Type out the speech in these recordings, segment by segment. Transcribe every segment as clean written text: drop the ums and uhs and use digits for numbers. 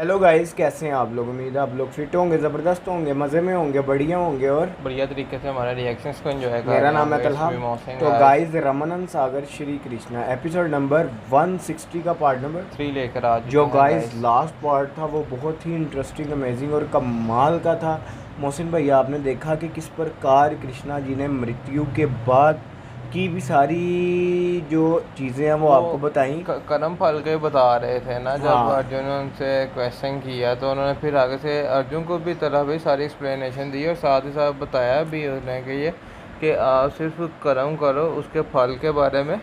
Hello guys, कैसे हैं आप लोग। उम्मीद है आप लोग फिट होंगे, ज़बरदस्त होंगे, मज़े में होंगे, बढ़िया होंगे और बढ़िया तरीके से हमारे रिएक्शंस को एंजॉय कर मेरा रहे नाम है होंगे तलहा। इसमें मौसम तो आज गाइस, रमनन सागर श्री कृष्णा एपिसोड नंबर 160 का पार्ट नंबर 3 लेकर आ जो चुके हैं गाइस गाइस। लास्ट पार्ट था वो बहुत ही इंटरेस्टिंग, अमेजिंग और कमाल का था। मोहसिन भाई, आपने देखा कि किस प्रकार कृष्णा जी ने मृत्यु के बाद की भी सारी जो चीज़ें हैं वो वो आपको बताई। कर्म फल के बता रहे थे ना, जब हाँ, अर्जुन ने उनसे क्वेश्चन किया तो उन्होंने फिर आगे से अर्जुन को भी तरह भी सारी एक्सप्लेनेशन दी और साथ ही साथ बताया भी उन्हें कि ये कि आप सिर्फ कर्म करो, उसके फल के बारे में मत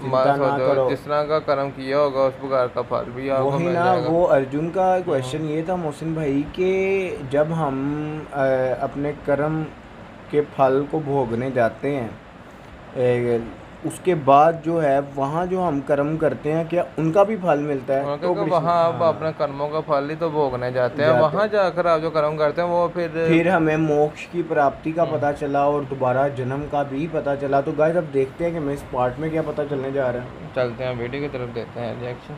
चिंता ना सोचो, करो। जिस तरह का कर्म किया होगा उस प्रकार का फल भी आपको वही मिल ना, जाएगा। वो अर्जुन का हम्म। क्वेश्चन ये था मोहसिन भाई कि जब हम अपने कर्म के फल को भोगने जाते हैं, उसके बाद जो है वहाँ जो हम कर्म करते हैं क्या उनका भी फल मिलता है? उन्होंने कहा तो कि कृष्ण, वहाँ आप अपने हाँ, कर्मों का फल ही तो भोगने जाते हैं, जाते वहाँ जाकर आप जो कर्म करते हैं वो फिर फिर हमें मोक्ष की प्राप्ति का हम्म, पता चला और दोबारा जन्म का भी पता चला। तो गाइस, अब देखते हैं कि मैं इस पार्ट में क्या पता चलने जा रहा है। चलते हैं वीडियो की तरफ, देते हैं रिएक्शन।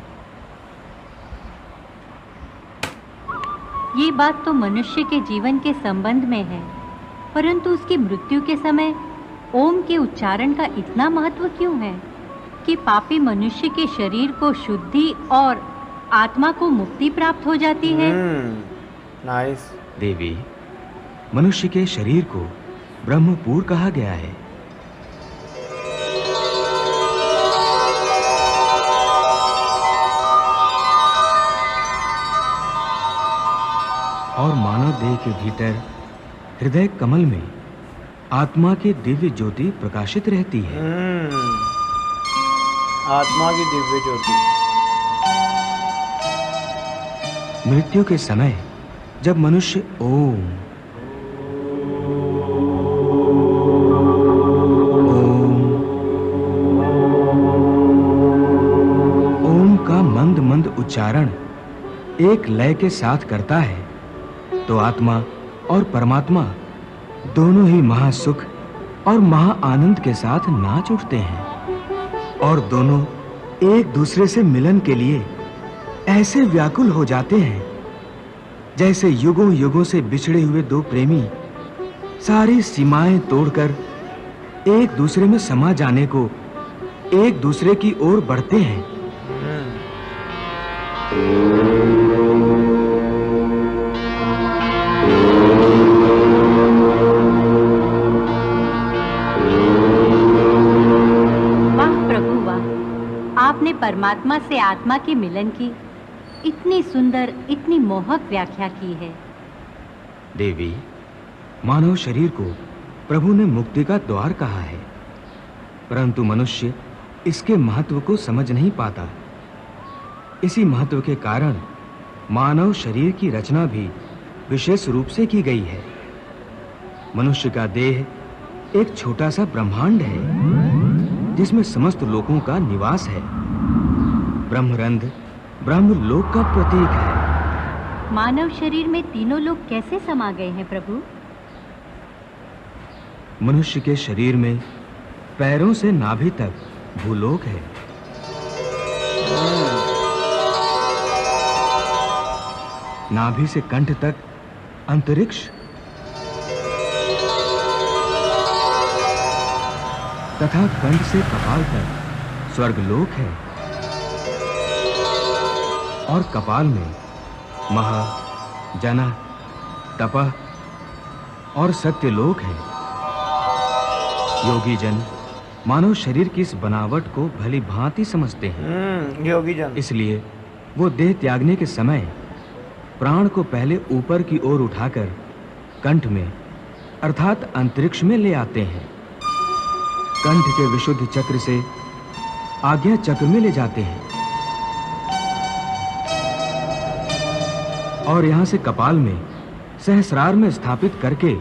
ये बात तो मनुष्य के जीवन के संबंध में है, परंतु उसकी मृत्यु के समय ओम के उच्चारण का इतना महत्व क्यों है कि पापी मनुष्य के शरीर को शुद्धि और आत्मा को मुक्ति प्राप्त हो जाती है। नाइस। देवी, मनुष्य के शरीर को ब्रह्मपुर कहा गया है। और मानव देह के भीतर हृदय कमल में आत्मा की दिव्य ज्योति प्रकाशित रहती है। आत्मा की दिव्य ज्योति। मृत्यु के समय जब मनुष्य ओम ओम का मंद मंद उच्चारण एक लय के साथ करता है तो आत्मा और परमात्मा दोनों ही महासुख और महा आनंद के साथ नाच उठते हैं और दोनों एक दूसरे से मिलन के लिए ऐसे व्याकुल हो जाते हैं जैसे युगों युगों से बिछड़े हुए दो प्रेमी सारी सीमाएं तोड़कर एक दूसरे में समा जाने को एक दूसरे की ओर बढ़ते हैं। वाह प्रभु वाह, आपने परमात्मा से आत्मा के मिलन की इतनी सुंदर, इतनी मोहक व्याख्या की है। देवी, मानव शरीर को प्रभु ने मुक्ति का द्वार कहा है, परंतु मनुष्य इसके महत्व को समझ नहीं पाता। इसी महत्व के कारण मानव शरीर की रचना भी विशेष रूप से की गई है। मनुष्य का देह एक छोटा सा ब्रह्मांड है जिसमें समस्त लोकों का निवास है। ब्रह्मरंध्र ब्रह्मलोक का प्रतीक है। मानव शरीर में तीनों लोग कैसे समा गए हैं प्रभु? मनुष्य के शरीर में पैरों से नाभि तक भूलोक है। नाभि से कंठ तक अंतरिक्ष तथा कंठ से कपाल तक स्वर्गलोक है और कपाल में महा, जन, तपः और सत्यलोक है। योगी जन मानव शरीर की इस बनावट को भली भांति समझते हैं। योगी जन। इसलिए वो देह त्यागने के समय प्राण को पहले ऊपर की ओर उठाकर कंठ में अर्थात अंतरिक्ष में ले आते हैं। कंठ के विशुद्ध चक्र से आज्ञा चक्र में ले जाते हैं और यहाँ से कपाल में सहस्रार में स्थापित करके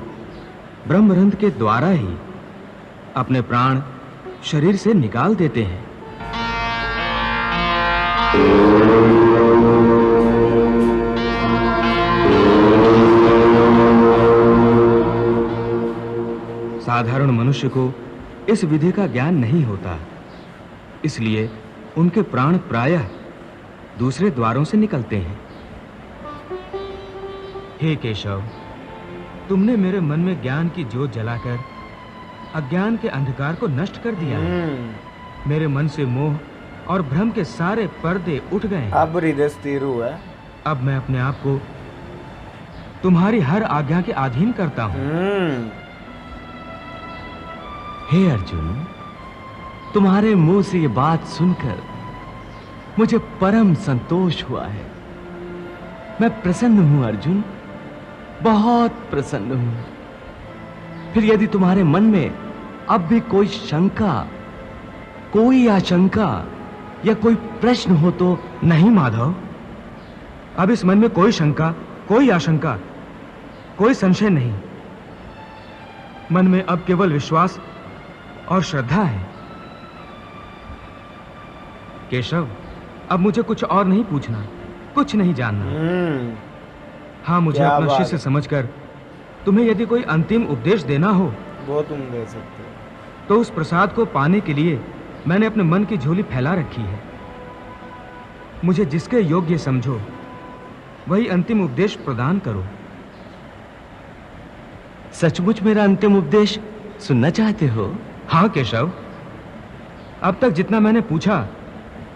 ब्रह्मरंध्र के द्वारा ही अपने प्राण शरीर से निकाल देते हैं। साधारण मनुष्य को इस विधि का ज्ञान नहीं होता, इसलिए उनके प्राण प्रायः दूसरे द्वारों से निकलते हैं। हे केशव, तुमने मेरे मन में ज्ञान की ज्योत जलाकर अज्ञान के अंधकार को नष्ट कर दिया है। मेरे मन से मोह और भ्रम के सारे पर्दे उठ गए हैं। अब हृदय स्थिर हुआ है। अब मैं अपने आप को तुम्हारी हर आज्ञा के अधीन करता हूँ। हे अर्जुन, तुम्हारे मुंह से ये बात सुनकर मुझे परम संतोष हुआ है। मैं प्रसन्न हूं अर्जुन, बहुत प्रसन्न हूं। फिर यदि तुम्हारे मन में अब भी कोई शंका, कोई आशंका या कोई प्रश्न हो तो। नहीं माधव, अब इस मन में कोई शंका, कोई आशंका, कोई संशय नहीं। मन में अब केवल विश्वास और श्रद्धा है। केशव, अब मुझे कुछ और नहीं पूछना, कुछ नहीं जानना। हाँ, मुझे अपना शिष्य समझकर तुम्हें यदि कोई अंतिम उपदेश देना हो वो तुम दे सकते हो। तो उस प्रसाद को पाने के लिए मैंने अपने मन की झोली फैला रखी है। मुझे जिसके योग्य समझो वही अंतिम उपदेश प्रदान करो। सचमुच मेरा अंतिम उपदेश सुनना चाहते हो? हाँ केशव, अब तक जितना मैंने पूछा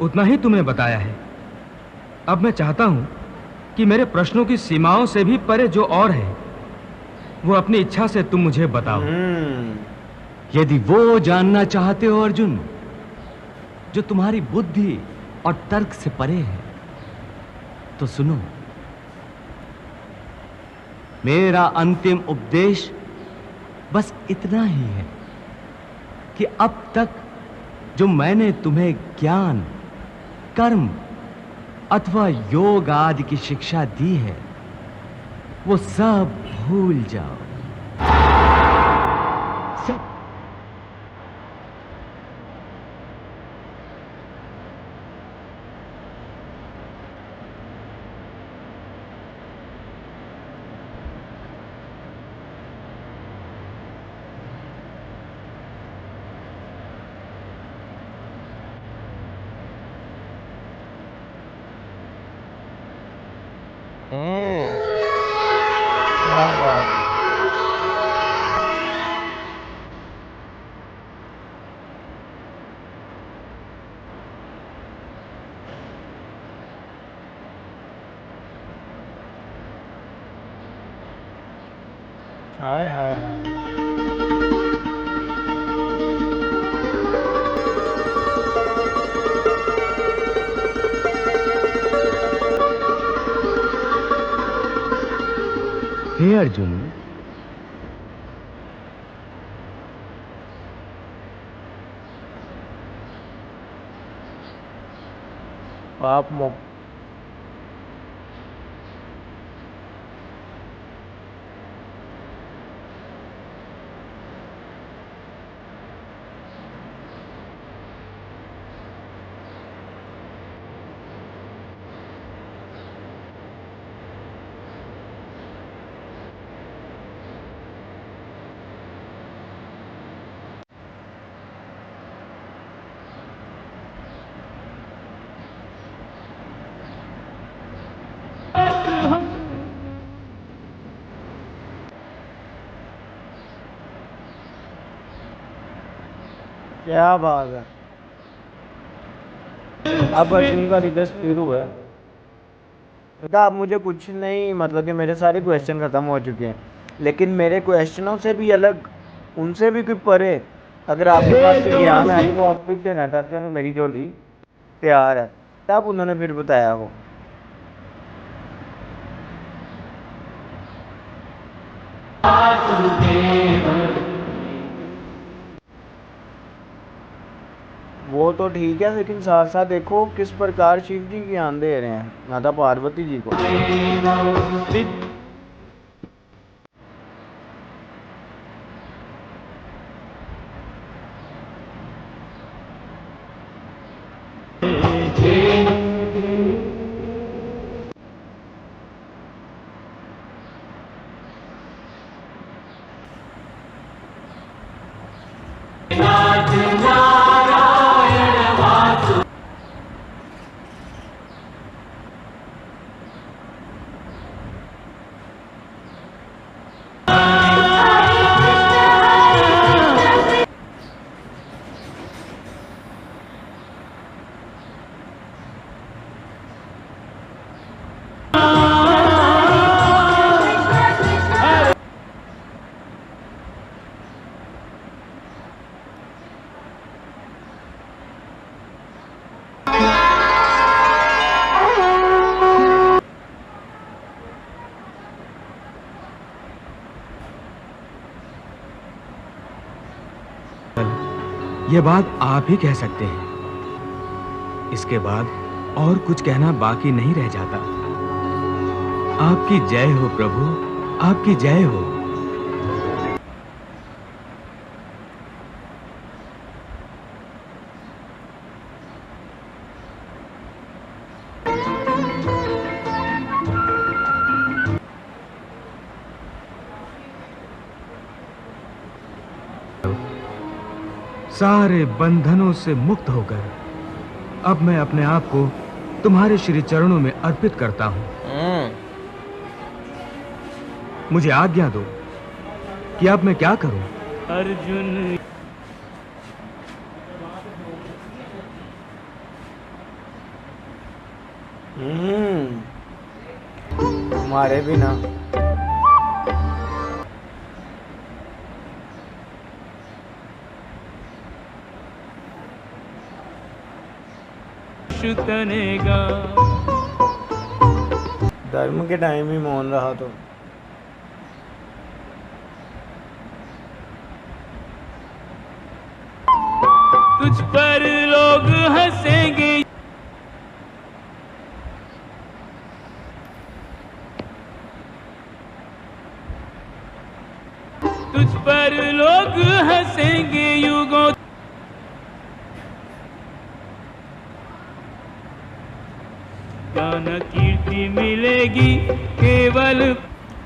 उतना ही तुमने बताया है। अब मैं चाहता हूं कि मेरे प्रश्नों की सीमाओं से भी परे जो और है वो अपनी इच्छा से तुम मुझे बताओ। यदि वो जानना चाहते हो अर्जुन जो तुम्हारी बुद्धि और तर्क से परे है तो सुनो। मेरा अंतिम उपदेश बस इतना ही है कि अब तक जो मैंने तुम्हें ज्ञान, कर्म अथवा योग आदि की शिक्षा दी है वो सब भूल जाओ। हाय हाय हे अर्जुन, पाप मुक्त। क्या बात है। अब अर्जुन का हृदय स्थिर हुआ है। बेटा अब मुझे कुछ नहीं, मतलब कि मेरे सारे क्वेश्चन खत्म हो चुके हैं, लेकिन मेरे क्वेश्चनों से भी अलग, उनसे भी कोई परे अगर आपके पास कोई ज्ञान है तो आप भी देना चाहते हैं, मेरी झोली तैयार है। तब उन्होंने फिर बताया वो तो ठीक है, लेकिन साथ साथ देखो किस प्रकार शिव जी ज्ञान दे रहे हैं माता पार्वती जी को। यह बात आप ही कह सकते हैं। इसके बाद और कुछ कहना बाकी नहीं रह जाता। आपकी जय हो प्रभु, आपकी जय हो। सारे बंधनों से मुक्त होकर अब मैं अपने आप को तुम्हारे श्री चरणों में अर्पित करता हूं। मुझे आज्ञा दो कि अब मैं क्या करूं। अर्जुन तुम्हारे बिना तनेगा। धर्म के टाइम ही मौन रहा तो तुझ पर लोग हंसेंगे, तुझ पर लोग हंसेंगे युगों। ज्ञान कीर्ति मिलेगी केवल।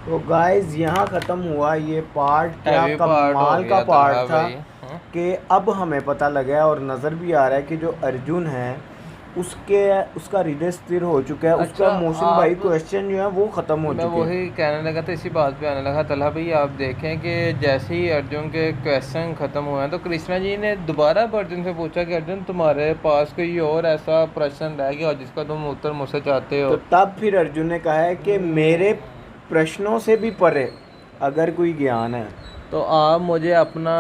तो गाइस यहाँ ख़त्म हुआ ये पार्ट। क्या Heavy part हो कमाल गया का पार्ट था था भाई। कि अब हमें पता लगा और नज़र भी आ रहा है कि जो अर्जुन है उसका हृदय स्थिर हो चुका है। उसका अच्छा, मोशन आप- भाई क्वेश्चन जो है वो ख़त्म हो मैं चुके हैं। वही कहने लगा था, इसी बात पे आने लगा। तलहा भाई आप देखें कि जैसे ही अर्जुन के क्वेश्चन ख़त्म हुए हैं तो कृष्णा जी ने दोबारा अर्जुन से पूछा कि अर्जुन तुम्हारे पास कोई और ऐसा प्रश्न रह गया जिसका तुम उत्तर मुझसे चाहते हो। तो तब फिर अर्जुन ने कहा है कि मेरे प्रश्नों से भी परे अगर कोई ज्ञान है तो आप मुझे अपना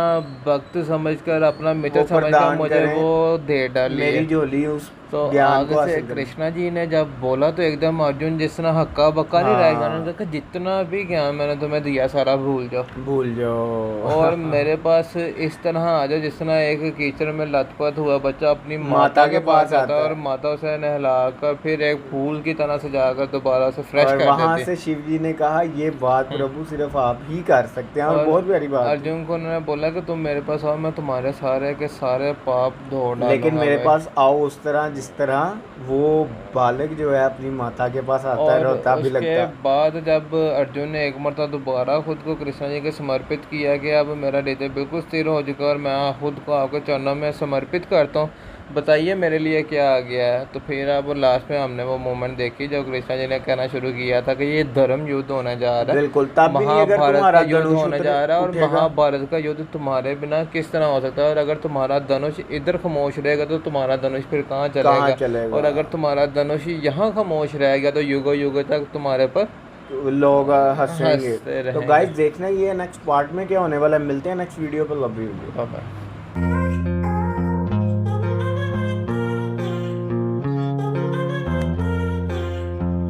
भक्त समझकर, अपना मित्र वो समझकर प्रदान मुझे करें। वो दे डालिए। मेरी झोली उस तो ज्ञान आगे को से हासिल करें। कृष्णा जी ने जब बोला तो एकदम अर्जुन जिस तरह हक्का बक्का नहीं रह गया। हाँ। उन्होंने कहा जितना भी ज्ञान मैंने तुम्हें दिया सारा भूल जाओ भूल जाओ और मेरे पास इस तरह आ जाओ जिस तरह एक कीचड़ में लथपथ हुआ बच्चा अपनी माता के पास आता है और माता उसे नहलाकर फिर एक फूल की तरह सजाकर दोबारा उसे फ्रेश और कर वहाँ देती से है। शिव जी ने कहा ये बात प्रभु सिर्फ आप ही कर सकते हैं और बहुत प्यारी बात है। अर्जुन को उन्होंने बोला कि तुम मेरे पास आओ, मैं तुम्हारे सारे के सारे पाप धो डालूंगा। लेकिन मेरे भाई। पास आओ उस तरह जिस तरह वो बालक जो है अपनी माता के पास आता है, और रोता भी उसके लगता है। बाद जब अर्जुन ने एक मरतबा दोबारा खुद को कृष्ण जी के समर्पित किया कि अब मेरा हृदय बिल्कुल स्थिर हो चुका और मैं खुद को आपके चरणों में समर्पित करता हूँ, बताइए मेरे लिए क्या आ गया है। तो फिर अब लास्ट में हमने वो मोमेंट देखी जब कृष्ण जी ने कहना शुरू किया था कि ये धर्म युद्ध होने जा रहा है, बिल्कुल तब भी नहीं अगर महाभारत तुम्हारा का युद्ध धनुष होने जा रहा है और उठेगा। महाभारत का युद्ध तुम्हारे बिना किस तरह हो सकता है। और अगर तुम्हारा धनुष इधर खामोश रहेगा तो तुम्हारा धनुष फिर कहाँ कहाँ चलेगा, चलेगा? और अगर तुम्हारा धनुष यहाँ खामोश रहेगा तो युगों युगों तक तुम्हारे पर लोग हंसेंगे। हंसते तो रहेंगे। गाइस देखना ये नेक्स्ट पार्ट में क्या होने वाला है। मिलते हैं नेक्स्ट वीडियो पर। Love you. Bye bye.